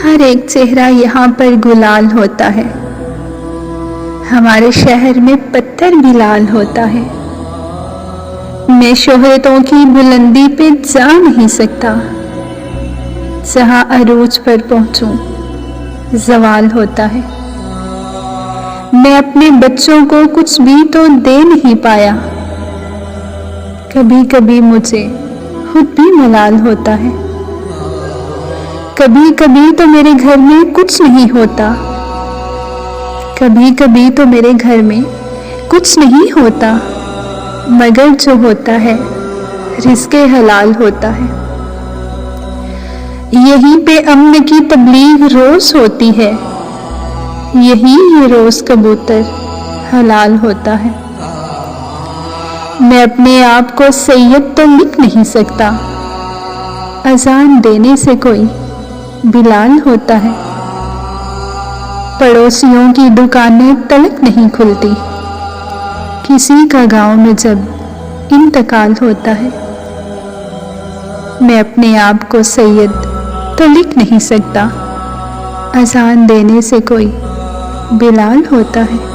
हर एक चेहरा यहाँ पर गुलाल होता है। हमारे शहर में पत्थर भी लाल होता है। मैं शोहरतों की बुलंदी पे जा नहीं सकता। जहाँ अरूज पर पहुंचूं, ज़वाल होता है। मैं अपने बच्चों को कुछ भी तो दे नहीं पाया। कभी कभी मुझे खुद भी मलाल होता है। कभी कभी तो मेरे घर में कुछ नहीं होता। कभी कभी तो मेरे घर में कुछ नहीं होता, मगर जो होता है रिज़्क़े हलाल होता है। यहीं पे अम्न की तबलीग रोज़ होती है। यही ये रोज़ कबूतर हलाल होता है। मैं अपने आप को सैयद तो लिख नहीं सकता। अजान देने से कोई बिलाल होता है। पड़ोसियों की दुकानें तलक नहीं खुलती। किसी का गांव में जब इंतकाल होता है। मैं अपने आप को सैयद तो लिख नहीं सकता। अजान देने से कोई बिलाल होता है।